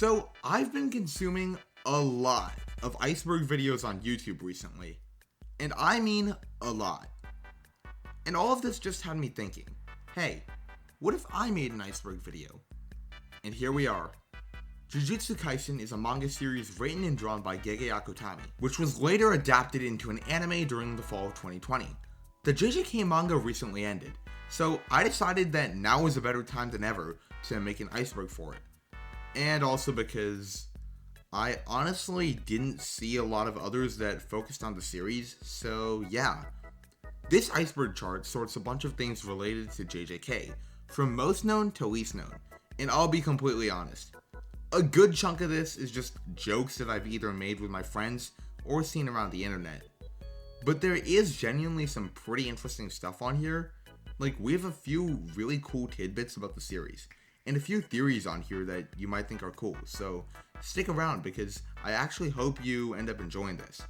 So, I've been consuming a lot of iceberg videos on YouTube recently. And I mean a lot. And all of this just had me thinking, hey, what if I made an iceberg video? And here we are. Jujutsu Kaisen is a manga series written and drawn by Gege Akutami, which was later adapted into an anime during the fall of 2020. The JJK manga recently ended, so I decided that now was a better time than ever to make an iceberg for it. And also because I honestly didn't see a lot of others that focused on the series, so yeah. This iceberg chart sorts a bunch of things related to JJK, from most known to least known, and I'll be completely honest. A good chunk of this is just jokes that I've either made with my friends or seen around the internet. But there is genuinely some pretty interesting stuff on here. Like, we have a few really cool tidbits about the series, and a few theories on here that you might think are cool, so stick around because I actually hope you end up enjoying this.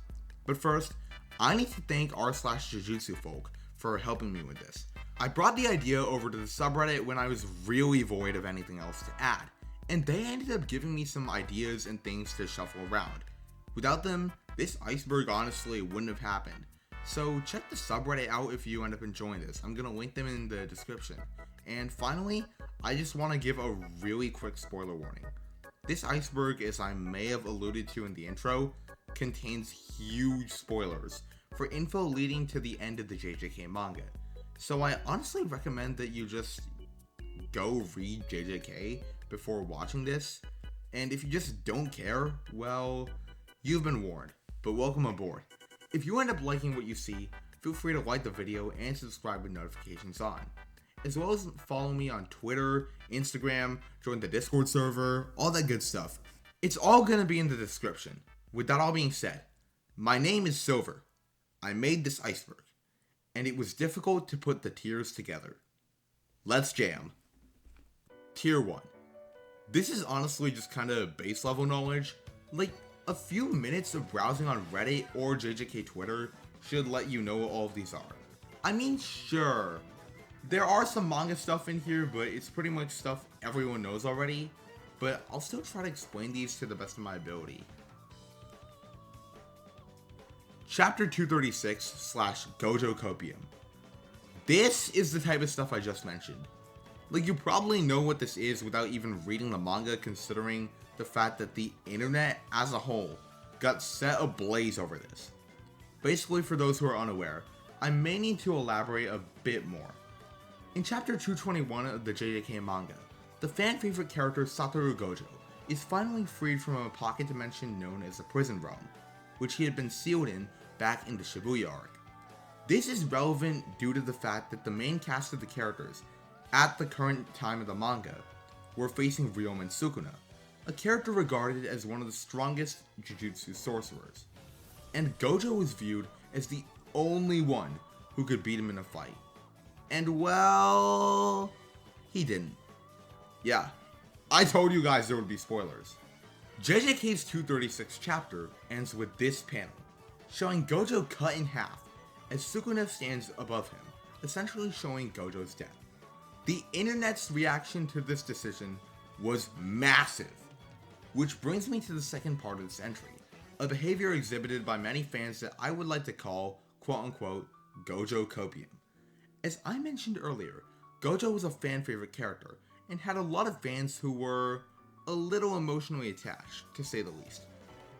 But first, I need to thank r/Jujutsufolk for helping me with this. I brought the idea over to the subreddit when I was really void of anything else to add, and they ended up giving me some ideas and things to shuffle around. Without them, this iceberg honestly wouldn't have happened. So check the subreddit out if you end up enjoying this. I'm gonna link them in the description. And finally, I just want to give a really quick spoiler warning. This iceberg, as I may have alluded to in the intro, contains huge spoilers for info leading to the end of the JJK manga. So I honestly recommend that you just go read JJK before watching this, and if you just don't care, well, you've been warned, but welcome aboard. If you end up liking what you see, feel free to like the video and subscribe with notifications on, as well as follow me on Twitter, Instagram, join the Discord server, all that good stuff. It's all gonna be in the description. With that all being said, my name is Silver. I made this iceberg, and it was difficult to put the tiers together. Let's jam. Tier 1. This is honestly just kinda base level knowledge. Like, a few minutes of browsing on Reddit or JJK Twitter should let you know what all of these are. I mean, sure, there are some manga stuff in here, but it's pretty much stuff everyone knows already. But I'll still try to explain these to the best of my ability. Chapter 236/Gojo Copium. This is the type of stuff I just mentioned. Like, you probably know what this is without even reading the manga, considering the fact that the internet as a whole got set ablaze over this. Basically, for those who are unaware, I may need to elaborate a bit more. In chapter 221 of the JJK manga, the fan favorite character Satoru Gojo is finally freed from a pocket dimension known as the Prison Realm, which he had been sealed in back in the Shibuya arc. This is relevant due to the fact that the main cast of the characters at the current time of the manga were facing Ryoma Sukuna, a character regarded as one of the strongest Jujutsu sorcerers, and Gojo was viewed as the only one who could beat him in a fight. And well, he didn't. Yeah, I told you guys there would be spoilers. JJK's 236 chapter ends with this panel, showing Gojo cut in half as Sukuna stands above him, essentially showing Gojo's death. The internet's reaction to this decision was massive, which brings me to the second part of this entry, a behavior exhibited by many fans that I would like to call, quote-unquote, Gojo Copium. As I mentioned earlier, Gojo was a fan favorite character, and had a lot of fans who were a little emotionally attached, to say the least.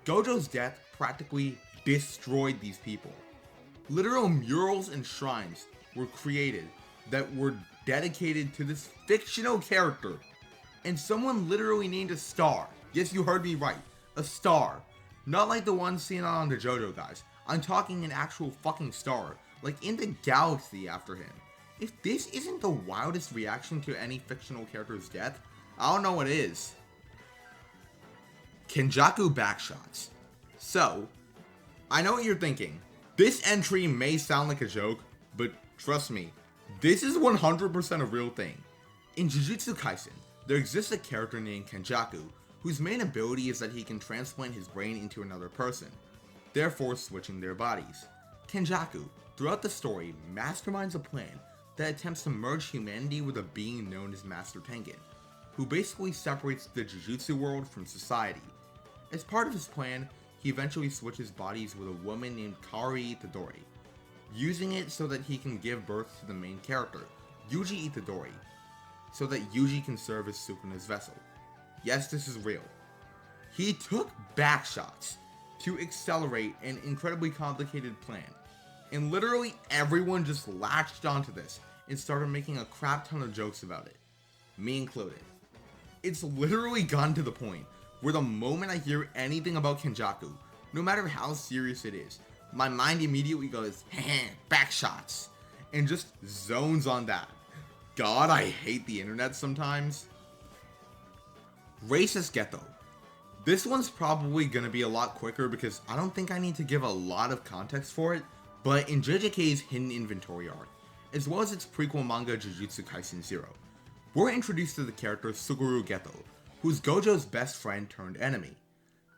Gojo's death practically destroyed these people. Literal murals and shrines were created that were dedicated to this fictional character, and someone literally named a star. Yes, you heard me right, a star. Not like the one seen on the JoJo guys. I'm talking an actual fucking star, like in the galaxy after him. If this isn't the wildest reaction to any fictional character's death, I don't know what is. Kenjaku backshots. So, I know what you're thinking. This entry may sound like a joke, but trust me, this is 100% a real thing. In Jujutsu Kaisen, there exists a character named Kenjaku, whose main ability is that he can transplant his brain into another person, therefore switching their bodies. Kenjaku, throughout the story, masterminds a plan that attempts to merge humanity with a being known as Master Tengen, who basically separates the Jujutsu world from society. As part of his plan, he eventually switches bodies with a woman named Kari Itadori, using it so that he can give birth to the main character, Yuji Itadori, so that Yuji can serve as Sukuna's vessel. Yes, this is real. He took back shots to accelerate an incredibly complicated plan, and literally everyone just latched onto this and started making a crap ton of jokes about it, me included. It's literally gotten to the point where the moment I hear anything about Kenjaku, no matter how serious it is, my mind immediately goes, back shots, and just zones on that. God, I hate the internet sometimes. Racist Ghetto. This one's probably gonna be a lot quicker because I don't think I need to give a lot of context for it, but in JJK's Hidden Inventory arc, as well as its prequel manga Jujutsu Kaisen 0, we're introduced to the character Suguru Geto, who's Gojo's best friend turned enemy.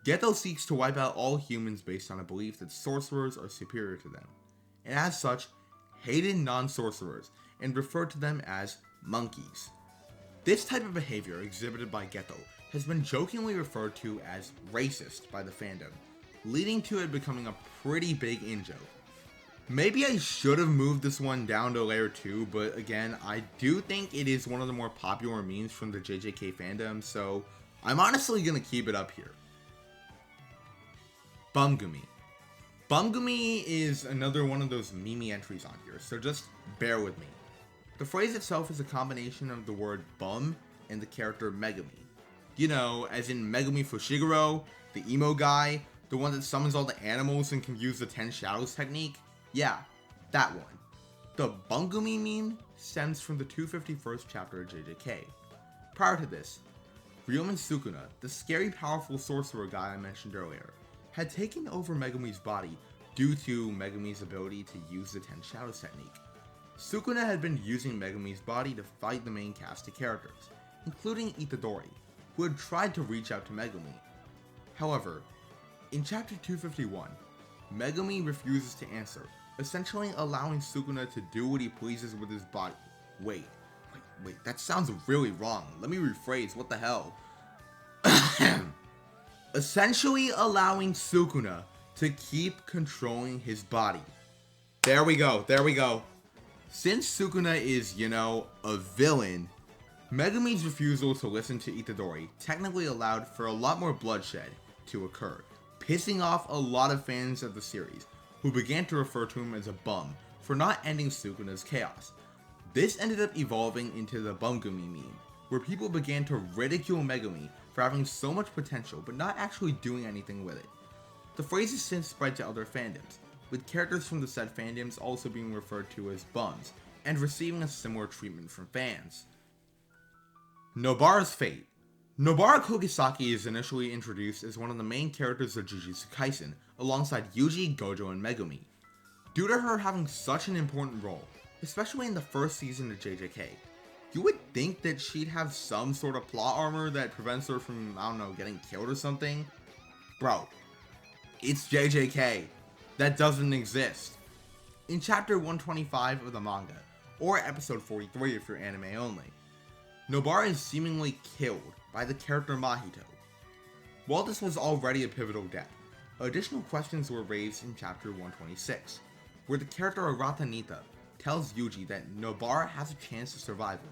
Geto seeks to wipe out all humans based on a belief that sorcerers are superior to them, and as such, hated non-sorcerers and referred to them as monkeys. This type of behavior exhibited by Geto has been jokingly referred to as racist by the fandom, leading to it becoming a pretty big in-joke. Maybe I should have moved this one down to layer 2, but again, I do think it is one of the more popular memes from the JJK fandom, so I'm honestly gonna keep it up here. Bumgumi. Bumgumi is another one of those meme entries on here, so just bear with me. The phrase itself is a combination of the word bum and the character Megumi. You know, as in Megumi Fushiguro, the emo guy, the one that summons all the animals and can use the 10 shadows technique. Yeah, that one. The Bumgumi meme stems from the 251st chapter of JJK. Prior to this, Ryomen Sukuna, the scary powerful sorcerer guy I mentioned earlier, had taken over Megumi's body due to Megumi's ability to use the 10 shadows technique. Sukuna had been using Megumi's body to fight the main cast of characters, including Itadori, who had tried to reach out to Megumi. However, in chapter 251, Megumi refuses to answer, essentially allowing Sukuna to do what he pleases with his body. Wait, that sounds really wrong. Let me rephrase, what the hell? Essentially allowing Sukuna to keep controlling his body. There we go. Since Sukuna is, a villain, Megumi's refusal to listen to Itadori technically allowed for a lot more bloodshed to occur, pissing off a lot of fans of the series, who began to refer to him as a bum for not ending Sukuna's chaos. This ended up evolving into the Bumgumi meme, where people began to ridicule Megumi for having so much potential but not actually doing anything with it. The phrase has since spread to other fandoms, with characters from the said fandoms also being referred to as bums, and receiving a similar treatment from fans. Nobara's fate. Nobara Kogisaki is initially introduced as one of the main characters of Jujutsu Kaisen, alongside Yuji, Gojo, and Megumi. Due to her having such an important role, especially in the first season of JJK, you would think that she'd have some sort of plot armor that prevents her from, getting killed or something. Bro, it's JJK. That doesn't exist. In chapter 125 of the manga, or episode 43 if you're anime only, Nobara is seemingly killed by the character Mahito. While this was already a pivotal death, additional questions were raised in chapter 126, where the character Arata Nita tells Yuji that Nobara has a chance to survive him,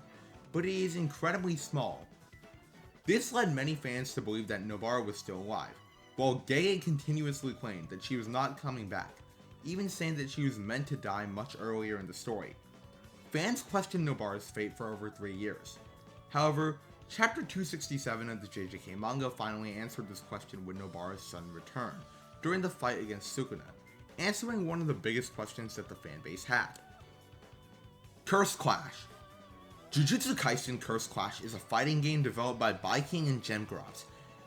but he is incredibly small. This led many fans to believe that Nobara was still alive, while Gege continuously claimed that she was not coming back, even saying that she was meant to die much earlier in the story. Fans questioned Nobara's fate for over 3 years. However, chapter 267 of the JJK manga finally answered this question when Nobara's son returned, during the fight against Sukuna, answering one of the biggest questions that the fanbase had. Curse Clash. Jujutsu Kaisen Curse Clash is a fighting game developed by Baiking and Gemcraft,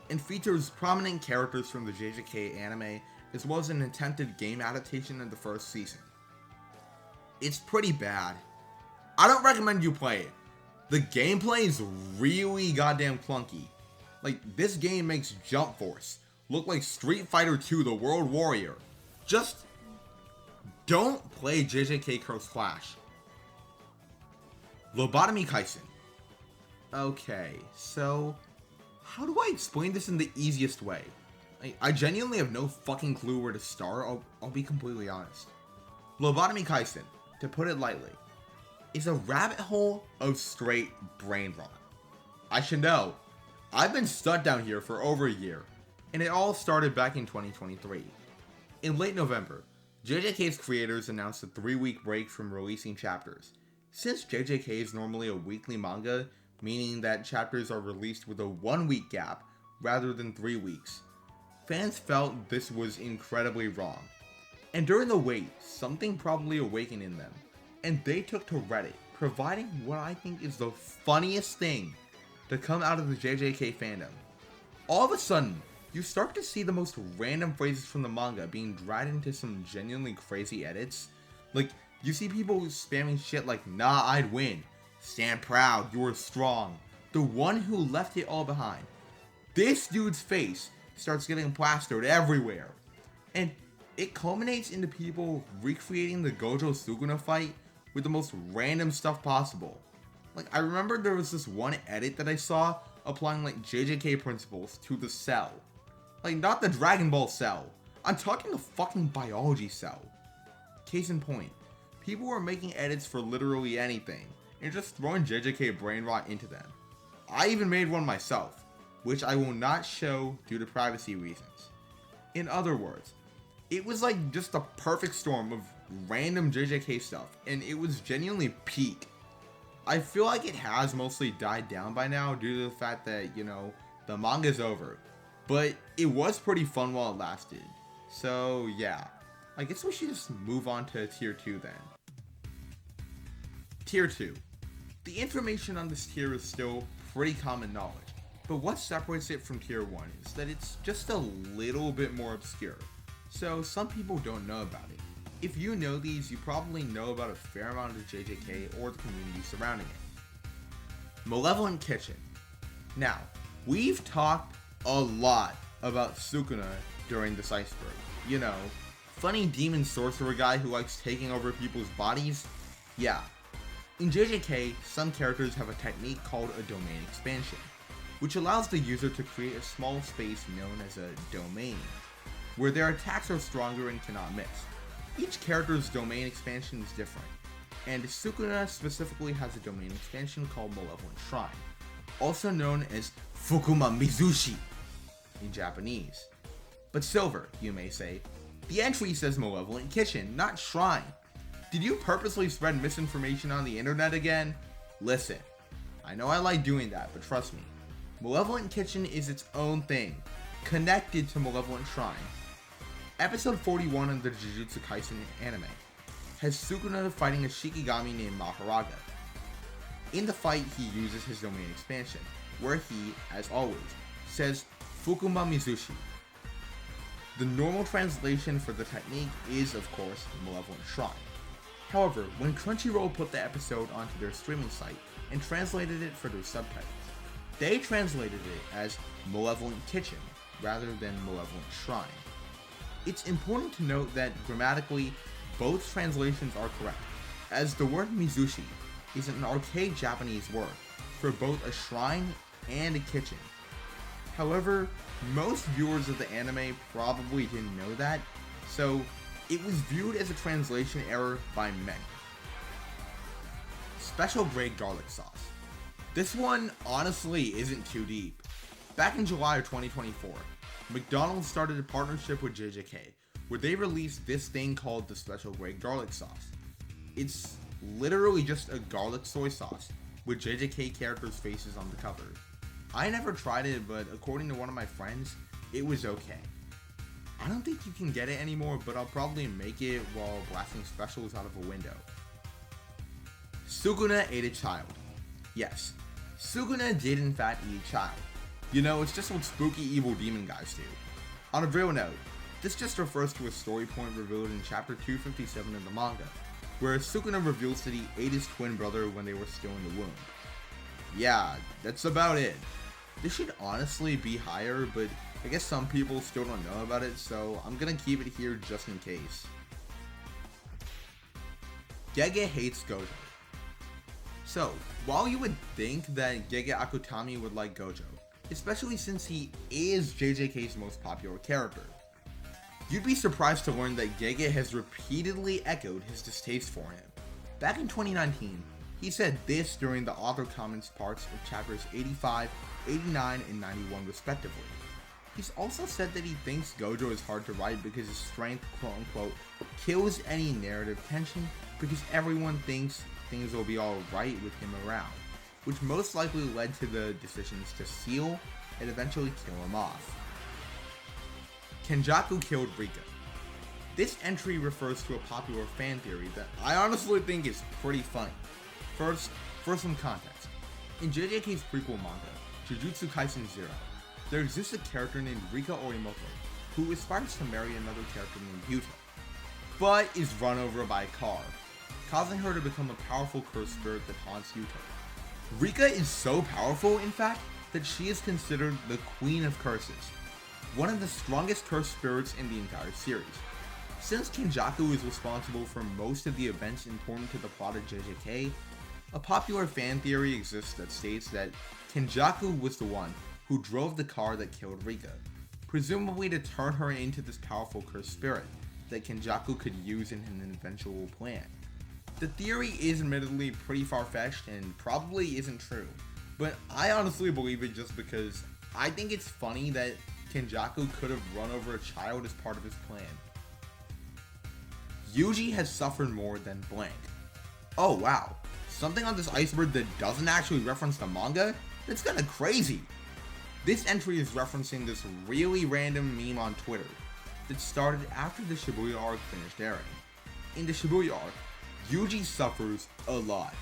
and features prominent characters from the JJK anime, as well as an attempted game adaptation of the first season. It's pretty bad. I don't recommend you play it. The gameplay is really goddamn clunky. This game makes Jump Force look like Street Fighter II The World Warrior. Just don't play JJK Curse Clash. Lobotomy Kaisen. Okay, so how do I explain this in the easiest way? I genuinely have no fucking clue where to start, I'll be completely honest. Lobotomy Kaisen, to put it lightly, is a rabbit hole of straight brain rot. I should know, I've been stuck down here for over a year, and it all started back in 2023. In late November, JJK's creators announced a 3-week break from releasing chapters. Since JJK is normally a weekly manga, meaning that chapters are released with a 1-week gap rather than 3 weeks, fans felt this was incredibly wrong. And during the wait, something probably awakened in them, and they took to Reddit, providing what I think is the funniest thing to come out of the JJK fandom. All of a sudden, you start to see the most random phrases from the manga being dragged into some genuinely crazy edits. Like, you see people spamming shit like, "Nah, I'd win," "Stand proud, you're strong," "The one who left it all behind." This dude's face starts getting plastered everywhere. And it culminates into people recreating the Gojo Sukuna fight with the most random stuff possible. Like, I remember there was this one edit that I saw applying like JJK principles to the cell. Like, not the Dragon Ball cell. I'm talking the fucking biology cell. Case in point, people were making edits for literally anything and just throwing JJK brain rot into them. I even made one myself, which I will not show due to privacy reasons. In other words, it was like just a perfect storm of random JJK stuff, and it was genuinely peak. I feel like it has mostly died down by now due to the fact that, the manga's over. But it was pretty fun while it lasted. So yeah, I guess we should just move on to Tier 2 then. Tier 2. The information on this tier is still pretty common knowledge, but what separates it from Tier 1 is that it's just a little bit more obscure, so some people don't know about it. If you know these, you probably know about a fair amount of JJK or the community surrounding it. Malevolent Kitchen. Now, we've talked a lot about Sukuna during this iceberg. Funny demon sorcerer guy who likes taking over people's bodies? Yeah. In JJK, some characters have a technique called a domain expansion, which allows the user to create a small space known as a domain, where their attacks are stronger and cannot miss. Each character's domain expansion is different, and Sukuna specifically has a domain expansion called Malevolent Shrine, also known as Fukuma Mizushi in Japanese. But Silver, you may say, the entry says Malevolent Kitchen, not Shrine. Did you purposely spread misinformation on the internet again? Listen, I know I like doing that, but trust me, Malevolent Kitchen is its own thing, connected to Malevolent Shrine. Episode 41 of the Jujutsu Kaisen anime has Sukuna fighting a Shikigami named Maharaga. In the fight, he uses his domain expansion, where he, as always, says Fukuma Mizushi. The normal translation for the technique is, of course, Malevolent Shrine. However, when Crunchyroll put the episode onto their streaming site and translated it for their subtitles, they translated it as Malevolent Kitchen rather than Malevolent Shrine. It's important to note that grammatically, both translations are correct, as the word Mizushi is an archaic Japanese word for both a shrine and a kitchen. However, most viewers of the anime probably didn't know that, so it was viewed as a translation error by many. Special grade garlic sauce. This one honestly isn't too deep. Back in July of 2024, McDonald's started a partnership with JJK, where they released this thing called the special grade garlic sauce. It's literally just a garlic soy sauce with JJK characters' faces on the cover. I never tried it, but according to one of my friends, it was okay. I don't think you can get it anymore, but I'll probably make it while blasting specials out of a window. Sukuna ate a child. Yes, Sukuna did in fact eat a child. It's just what spooky evil demon guys do. On a real note, this just refers to a story point revealed in chapter 257 of the manga, where Sukuna reveals that he ate his twin brother when they were still in the womb. Yeah, that's about it. This should honestly be higher, but I guess some people still don't know about it, so I'm gonna keep it here just in case. Gege hates gojo. So, while you would think that Gege Akutami would like Gojo, especially since he is JJK's most popular character, you'd be surprised to learn that Gege has repeatedly echoed his distaste for him. Back in 2019, he said this during the author comments parts of chapters 85, 89, and 91 respectively. He's also said that he thinks Gojo is hard to write because his strength, quote-unquote, kills any narrative tension because everyone thinks things will be alright with him around, which most likely led to the decisions to seal and eventually kill him off. Kenjaku killed Rika. This entry refers to a popular fan theory that I honestly think is pretty funny. First, for some context, in JJK's prequel manga, Jujutsu Kaisen 0, there exists a character named Rika Orimoto who aspires to marry another character named Yuta, but is run over by a car, causing her to become a powerful cursed spirit that haunts Yuta. Rika is so powerful, in fact, that she is considered the Queen of Curses, one of the strongest cursed spirits in the entire series. Since Kenjaku is responsible for most of the events important to the plot of JJK, a popular fan theory exists that states that Kenjaku was the one who drove the car that killed Rika, presumably to turn her into this powerful cursed spirit that Kenjaku could use in an eventual plan. The theory is admittedly pretty far-fetched and probably isn't true, but I honestly believe it just because I think it's funny that Kenjaku could have run over a child as part of his plan. Yuji has suffered more than blank. Oh wow, something on this iceberg that doesn't actually reference the manga? That's kinda crazy. This entry is referencing this really random meme on Twitter that started after the Shibuya arc finished airing. In the Shibuya arc, Yuji suffers a lot.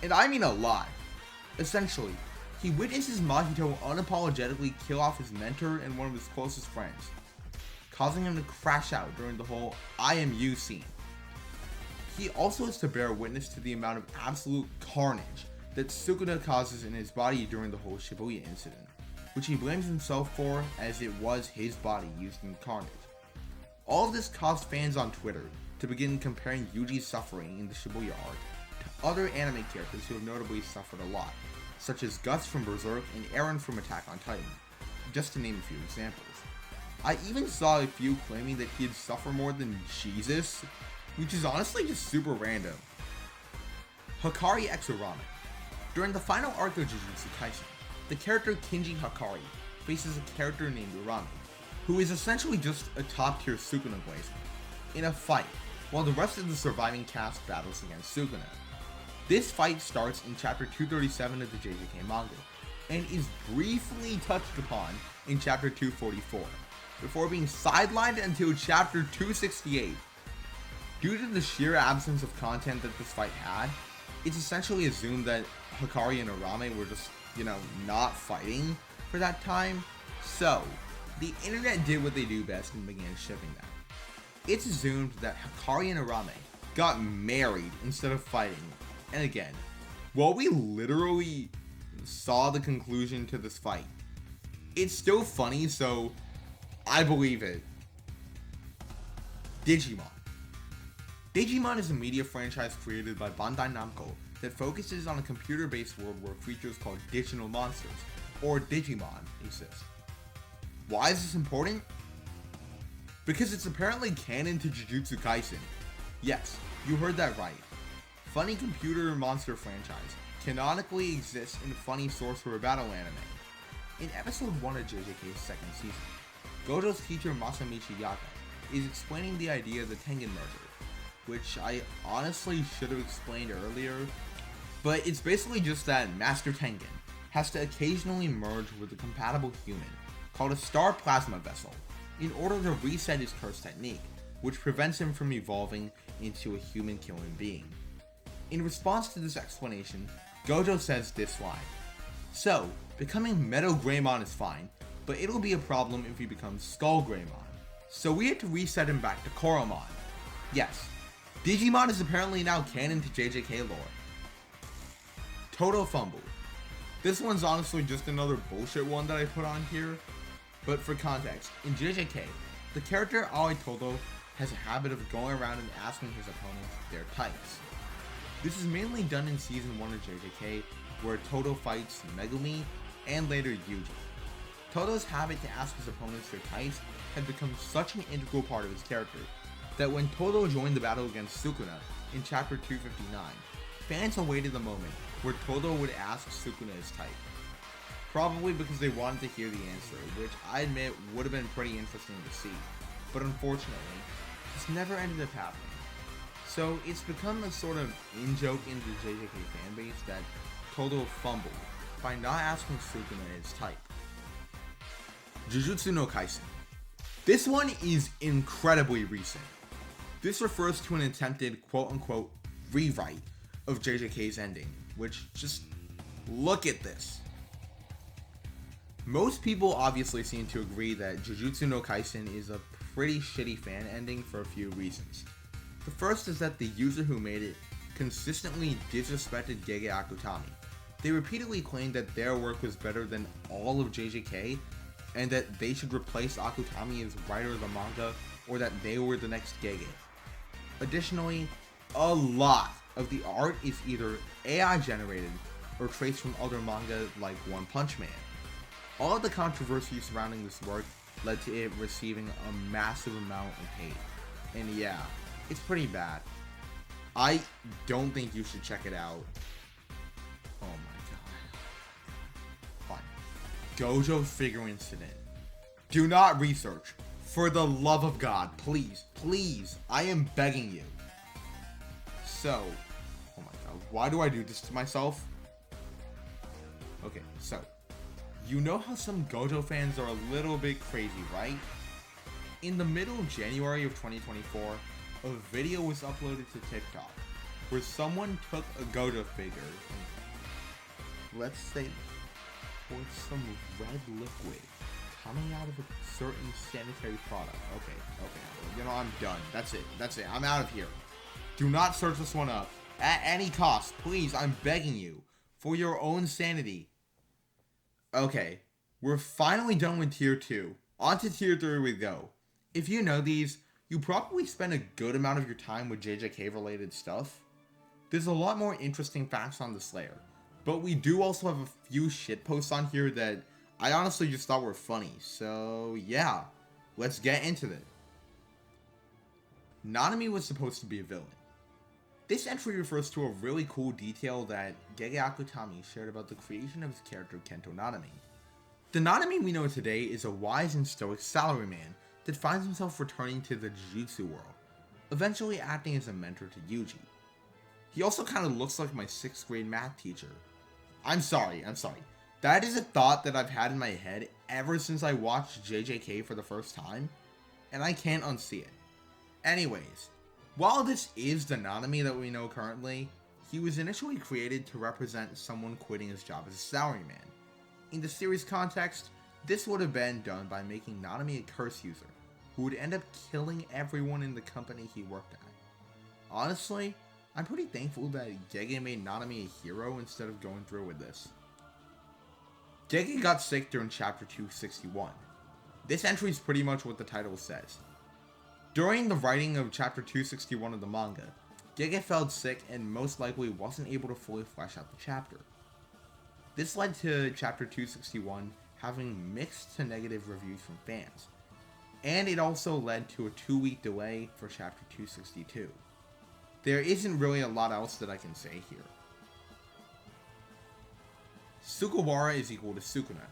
And I mean a lot. Essentially, he witnesses Mahito unapologetically kill off his mentor and one of his closest friends, causing him to crash out during the whole I am you scene. He also has to bear witness to the amount of absolute carnage that Sukuna causes in his body during the whole Shibuya incident, which he blames himself for as it was his body used in carnage. All of this caused fans on Twitter to begin comparing Yuji's suffering in the Shibuya arc to other anime characters who have notably suffered a lot, such as Guts from Berserk and Eren from Attack on Titan, just to name a few examples. I even saw a few claiming that he'd suffer more than Jesus, which is honestly just super random. Hakari x Urame. During the final arc of Jujutsu Kaisen, the character Kinji Hakari faces a character named Urame, who is essentially just a top tier Sukuna blazer, in a fight, while the rest of the surviving cast battles against Sukuna. This fight starts in chapter 237 of the JJK manga, and is briefly touched upon in chapter 244, before being sidelined until chapter 268. Due to the sheer absence of content that this fight had, it's essentially assumed that Hakari and Urame were just, not fighting for that time, so the internet did what they do best and began shipping them. It's assumed that Hakari and Urame got married instead of fighting, and again, while we literally saw the conclusion to this fight, it's still funny, so I believe it. Digimon. Digimon is a media franchise created by Bandai Namco that focuses on a computer-based world where creatures called digital monsters, or Digimon, exist. Why is this important? Because it's apparently canon to Jujutsu Kaisen. Yes, you heard that right. Funny computer monster franchise canonically exists in Funny Sorcerer Battle anime. In episode 1 of JJK's second season, Gojo's teacher Masamichi Yaga is explaining the idea of the Tengen merger, which I honestly should have explained earlier, but it's basically just that Master Tengen has to occasionally merge with a compatible human called a Star Plasma Vessel in order to reset his curse technique, which prevents him from evolving into a human-killing being. In response to this explanation, Gojo says this line: "So, becoming Metal Greymon is fine, but it'll be a problem if he becomes Skull Greymon. So we had to reset him back to Koromon." Yes, Digimon is apparently now canon to JJK lore. Toto Fumble. This one's honestly just another bullshit one that I put on here, but for context, in JJK, the character Aoi Toto has a habit of going around and asking his opponents their types. This is mainly done in Season 1 of JJK, where Todo fights Megumi and later Yuji. Todo's habit to ask his opponents their types had become such an integral part of his character that when Todo joined the battle against Sukuna in Chapter 259, fans awaited the moment where Todo would ask Sukuna his type. Probably because they wanted to hear the answer, which I admit would have been pretty interesting to see, but unfortunately, this never ended up happening. So it's become a sort of in-joke in the JJK fanbase that Todo fumbled by not asking Sukuna his type. Jujutsu no Kaisen. This one is incredibly recent. This refers to an attempted quote-unquote rewrite of JJK's ending, which just look at this. Most people obviously seem to agree that Jujutsu no Kaisen is a pretty shitty fan ending for a few reasons. The first is that the user who made it consistently disrespected Gege Akutami. They repeatedly claimed that their work was better than all of JJK, and that they should replace Akutami as writer of the manga, or that they were the next Gege. Additionally, a lot of the art is either AI generated or traced from other manga like One Punch Man. All of the controversy surrounding this work led to it receiving a massive amount of hate. And yeah, it's pretty bad. I don't think you should check it out. Oh my god. Fine. Gojo figure incident. Do not research. For the love of God, please, please, I am begging you. So, oh my god, why do I do this to myself? Okay, so, you know how some Gojo fans are a little bit crazy, right? In the middle of January of 2024, a video was uploaded to TikTok where someone took a Gojo figure and, let's say, poured some red liquid coming out of a certain sanitary product. Okay, you know, I'm done. That's it, I'm out of here. Do not search this one up at any cost, please, I'm begging you, for your own sanity. Okay, we're finally done with tier 2. On to tier 3 we go. If you know these, you probably spend a good amount of your time with JJK related stuff. There's a lot more interesting facts on this layer, but we do also have a few shitposts on here that I honestly just thought were funny, so yeah, let's get into it. Nanami was supposed to be a villain. This entry refers to a really cool detail that Gege Akutami shared about the creation of his character Kento Nanami. The Nanami we know today is a wise and stoic salaryman that finds himself returning to the Jujutsu world, eventually acting as a mentor to Yuji. He also kind of looks like my 6th grade math teacher. I'm sorry. That is a thought that I've had in my head ever since I watched JJK for the first time, and I can't unsee it. Anyways, while this is the Nanami that we know currently, he was initially created to represent someone quitting his job as a salaryman. In the series context, this would have been done by making Nanami a curse user, who would end up killing everyone in the company he worked at. Honestly, I'm pretty thankful that Gege made Nanami a hero instead of going through with this. Gege got sick during chapter 261. This entry is pretty much what the title says. During the writing of chapter 261 of the manga, Gege felt sick and most likely wasn't able to fully flesh out the chapter. This led to chapter 261 having mixed to negative reviews from fans, and it also led to a 2-week delay for chapter 262. There isn't really a lot else that I can say here. Sugawara is equal to Sukuna.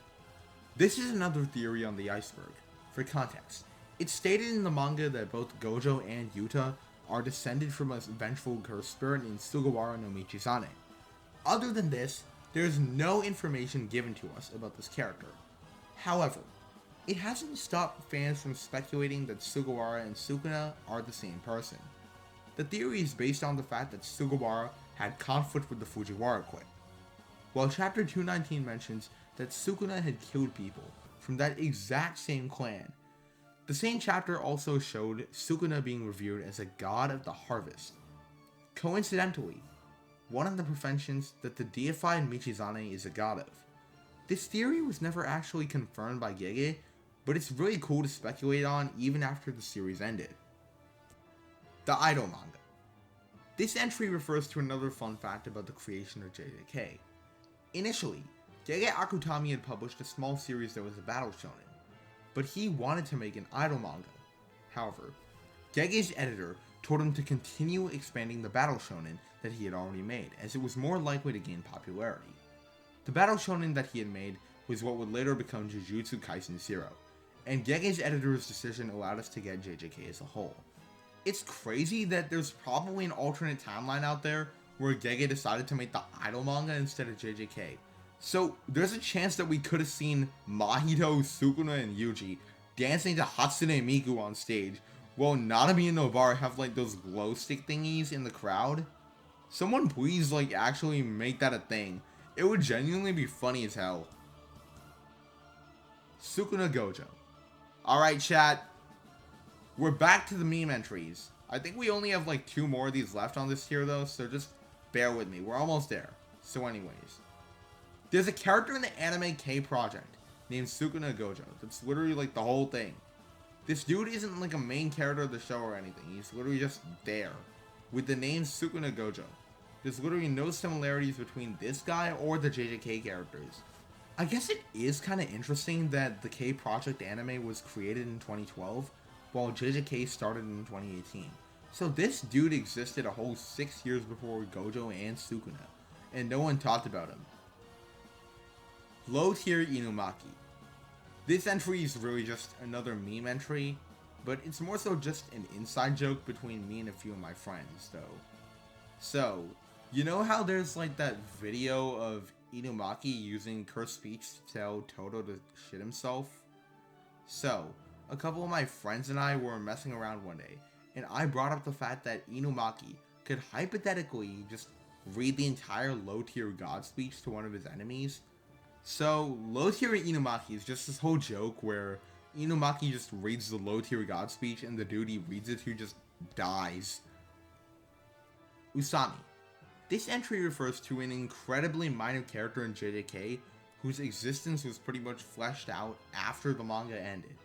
This is another theory on the iceberg. For context, it's stated in the manga that both Gojo and Yuta are descended from a vengeful cursed spirit named Sugawara no Michizane. Other than this, there is no information given to us about this character. However, it hasn't stopped fans from speculating that Sugawara and Sukuna are the same person. The theory is based on the fact that Sugawara had conflict with the Fujiwara clan, while chapter 219 mentions that Sukuna had killed people from that exact same clan. The same chapter also showed Sukuna being revered as a god of the harvest. Coincidentally, one of the professions that the deified Michizane is a god of. This theory was never actually confirmed by Gege, but it's really cool to speculate on even after the series ended. The Idol manga. This entry refers to another fun fact about the creation of JJK. Initially, Gege Akutami had published a small series that was a battle shonen, but he wanted to make an idol manga. However, Gege's editor told him to continue expanding the battle shonen that he had already made, as it was more likely to gain popularity. The battle shonen that he had made was what would later become Jujutsu Kaisen 0, and Gege's editor's decision allowed us to get JJK as a whole. It's crazy that there's probably an alternate timeline out there where Gege decided to make the idol manga instead of JJK. So there's a chance that we could have seen Mahito, Sukuna, and Yuji dancing to Hatsune Miku on stage, while Nanami and Nobara have like those glow stick thingies in the crowd. Someone please like actually make that a thing. It would genuinely be funny as hell. Sukuna Gojo. Alright chat, we're back to the meme entries. I think we only have like 2 more of these left on this tier though, so just bear with me, we're almost there. So anyways, there's a character in the anime K project named Sukuna Gojo. That's literally like the whole thing. This dude isn't like a main character of the show or anything, he's literally just there. With the name Sukuna Gojo. There's literally no similarities between this guy or the JJK characters. I guess it is kind of interesting that the K project anime was created in 2012, while JJK started in 2018. So this dude existed a whole 6 years before Gojo and Sukuna, and no one talked about him. Low tier Inumaki. This entry is really just another meme entry, but it's more so just an inside joke between me and a few of my friends though. So, you know how there's like that video of Inumaki using cursed speech to tell Toto to shit himself? So, a couple of my friends and I were messing around one day, and I brought up the fact that Inumaki could hypothetically just read the entire low tier god speech to one of his enemies. So, low tier Inumaki is just this whole joke where Inumaki just reads the low tier god speech and the dude he reads it to just dies. Usami. This entry refers to an incredibly minor character in JJK whose existence was pretty much fleshed out after the manga ended.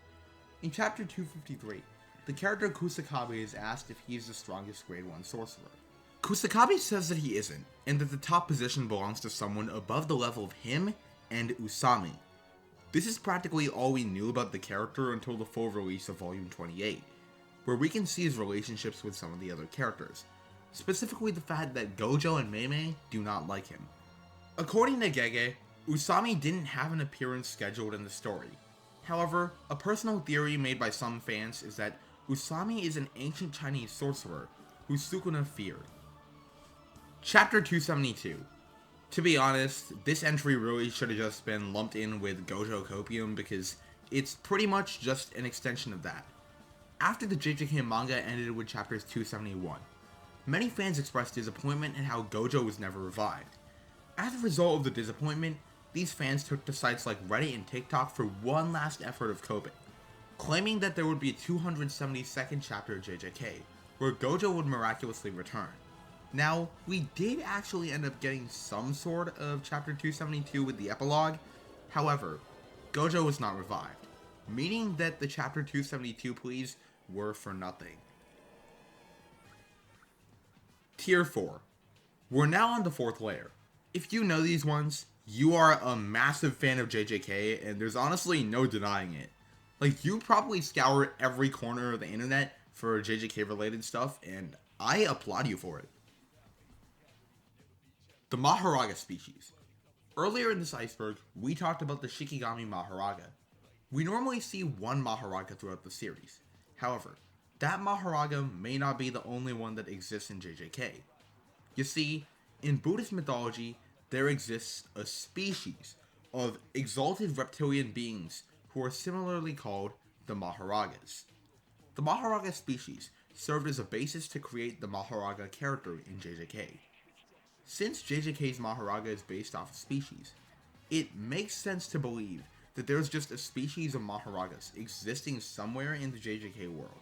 In chapter 253, the character Kusakabe is asked if he is the strongest grade 1 sorcerer. Kusakabe says that he isn't, and that the top position belongs to someone above the level of him and Usami. This is practically all we knew about the character until the full release of Volume 28, where we can see his relationships with some of the other characters, specifically the fact that Gojo and Meimei do not like him. According to Gege, Usami didn't have an appearance scheduled in the story. However, a personal theory made by some fans is that Usami is an ancient Chinese sorcerer who Sukuna feared. Chapter 272. To be honest, this entry really should have just been lumped in with Gojo Copium because it's pretty much just an extension of that. After the JJK manga ended with chapters 271, many fans expressed disappointment in how Gojo was never revived. As a result of the disappointment, these fans took to sites like Reddit and TikTok for one last effort of coping, claiming that there would be a 272nd chapter of JJK, where Gojo would miraculously return. Now, we did actually end up getting some sort of chapter 272 with the epilogue, however, Gojo was not revived, meaning that the chapter 272 pleas were for nothing. Tier 4. We're now on the 4th layer. If you know these ones, you are a massive fan of JJK, and there's honestly no denying it. Like, you probably scour every corner of the internet for JJK related stuff, and I applaud you for it. The Maharaga species. Earlier in this iceberg, we talked about the Shikigami Maharaga. We normally see one Maharaga throughout the series. However, that Maharaga may not be the only one that exists in JJK. You see, in Buddhist mythology, there exists a species of exalted reptilian beings who are similarly called the Maharagas. The Maharaga species served as a basis to create the Maharaga character in JJK. Since JJK's Maharaga is based off a species, it makes sense to believe that there's just a species of Maharagas existing somewhere in the JJK world.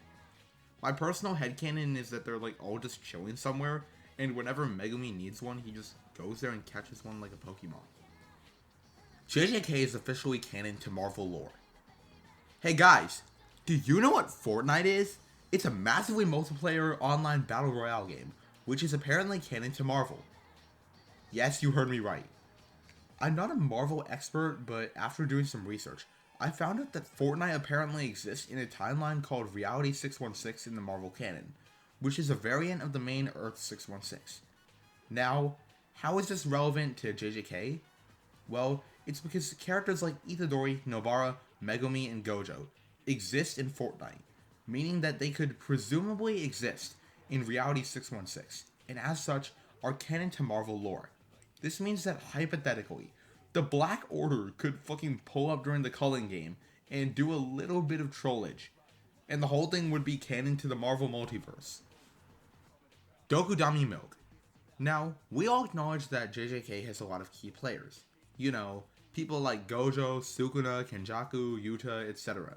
My personal headcanon is that they're like all just chilling somewhere, and whenever Megumi needs one, he just goes there and catches one like a Pokemon. JJK is officially canon to Marvel lore. Hey guys, do you know what Fortnite is? It's a massively multiplayer online battle royale game, which is apparently canon to Marvel. Yes, you heard me right. I'm not a Marvel expert, but after doing some research, I found out that Fortnite apparently exists in a timeline called Reality 616 in the Marvel canon, which is a variant of the main Earth 616. Now, how is this relevant to JJK? Well, it's because characters like Itadori, Nobara, Megumi, and Gojo exist in Fortnite, meaning that they could presumably exist in Reality 616, and as such, are canon to Marvel lore. This means that hypothetically, the Black Order could fucking pull up during the culling game and do a little bit of trollage, and the whole thing would be canon to the Marvel multiverse. Dokudami Milk. Now, we all acknowledge that JJK has a lot of key players. You know, people like Gojo, Sukuna, Kenjaku, Yuta, etc.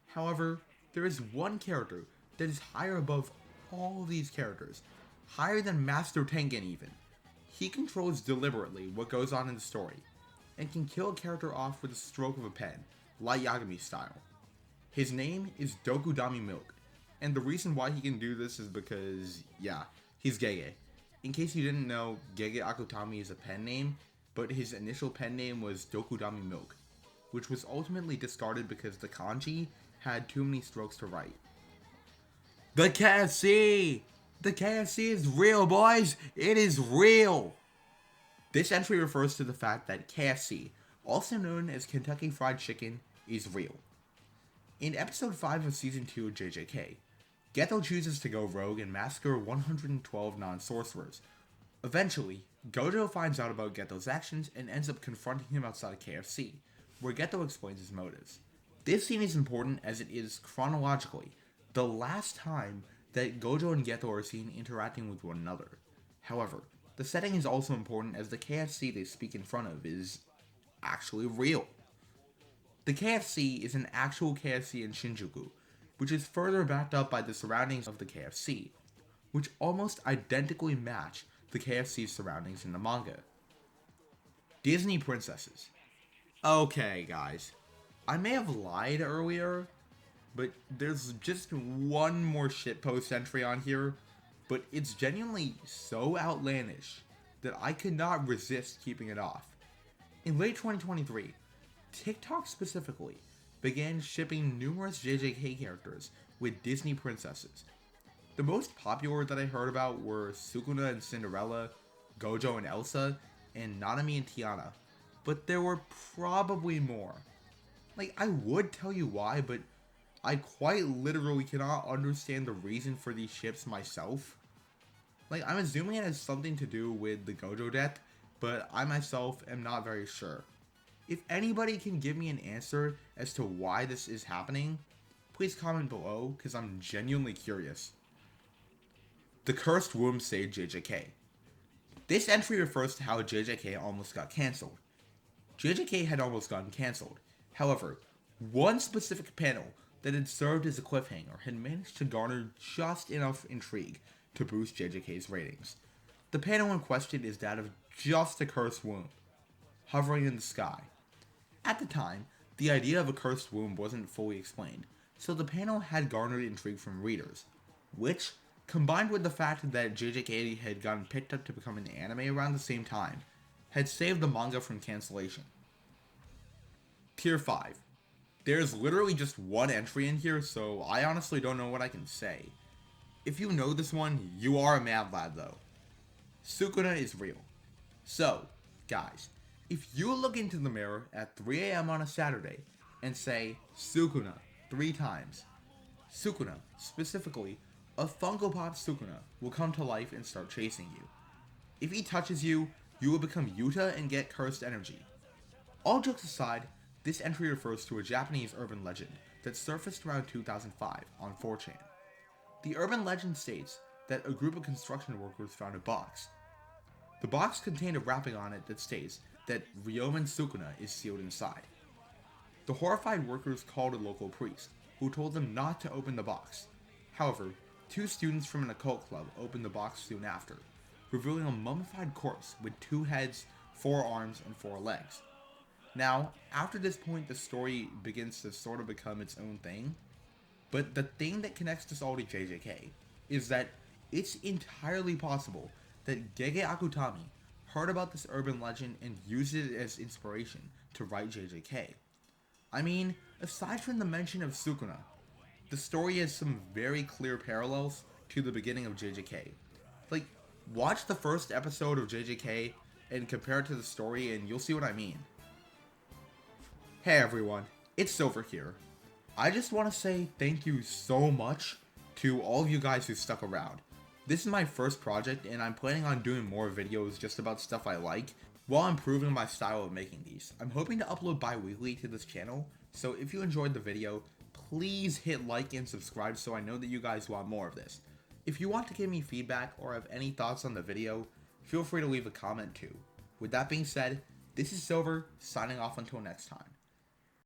However, there is one character that is higher above all these characters, higher than Master Tengen even. He controls deliberately what goes on in the story, and can kill a character off with a stroke of a pen, Light Yagami style. His name is Dokudami Milk, and the reason why he can do this is because, yeah, he's Gege. In case you didn't know, Gege Akutami is a pen name, but his initial pen name was Dokudami Milk, which was ultimately discarded because the kanji had too many strokes to write. The KFC! The KFC is real, boys! It is real! This entry refers to the fact that KFC, also known as Kentucky Fried Chicken, is real. In episode 5 of season 2 of JJK, Geto chooses to go rogue and massacre 112 non-sorcerers. Eventually, Gojo finds out about Geto's actions and ends up confronting him outside of KFC, where Geto explains his motives. This scene is important as it is, chronologically, the last time that Gojo and Geto are seen interacting with one another. However, the setting is also important as the KFC they speak in front of is actually real. The KFC is an actual KFC in Shinjuku, which is further backed up by the surroundings of the KFC, which almost identically match the KFC's surroundings in the manga. Disney princesses. Okay, guys. I may have lied earlier, but there's just one more shitpost entry on here, but it's genuinely so outlandish that I could not resist keeping it off. In late 2023, TikTok specifically began shipping numerous JJK characters with Disney princesses. The most popular that I heard about were Sukuna and Cinderella, Gojo and Elsa, and Nanami and Tiana, but there were probably more. Like, I would tell you why, but I quite literally cannot understand the reason for these ships myself. Like, I'm assuming it has something to do with the Gojo death, but I myself am not very sure. If anybody can give me an answer as to why this is happening, please comment below, because I'm genuinely curious. The Cursed Womb saved JJK. This entry refers to how JJK almost got cancelled. JJK had almost gotten cancelled. However, one specific panel that had served as a cliffhanger had managed to garner just enough intrigue to boost JJK's ratings. The panel in question is that of just a cursed womb, hovering in the sky. At the time, the idea of a cursed womb wasn't fully explained, so the panel had garnered intrigue from readers, which, combined with the fact that JJK had gotten picked up to become an anime around the same time, had saved the manga from cancellation. Tier 5. There's literally just one entry in here, so I honestly don't know what I can say. If you know this one, you are a mad lad though. Sukuna is real. So, guys, if you look into the mirror at 3 AM on a Saturday and say, Sukuna, 3 times, Sukuna, specifically, a Funko Pop Sukuna, will come to life and start chasing you. If he touches you, you will become Yuta and get cursed energy. All jokes aside, this entry refers to a Japanese urban legend that surfaced around 2005 on 4chan. The urban legend states that a group of construction workers found a box. The box contained a wrapping on it that states that Ryomen Sukuna is sealed inside. The horrified workers called a local priest, who told them not to open the box. However, 2 students from an occult club opened the box soon after, revealing a mummified corpse with 2 heads, 4 arms, and 4 legs. Now, after this point, the story begins to sort of become its own thing, but the thing that connects this all to JJK is that it's entirely possible that Gege Akutami heard about this urban legend and used it as inspiration to write JJK. I mean, aside from the mention of Sukuna, the story has some very clear parallels to the beginning of JJK. Like, watch the first episode of JJK and compare it to the story and you'll see what I mean. Hey everyone, it's Silver here. I just want to say thank you so much to all of you guys who stuck around. This is my first project and I'm planning on doing more videos just about stuff I like while improving my style of making these. I'm hoping to upload bi-weekly to this channel, so if you enjoyed the video, please hit like and subscribe so I know that you guys want more of this. If you want to give me feedback or have any thoughts on the video, feel free to leave a comment too. With that being said, this is Silver, signing off until next time.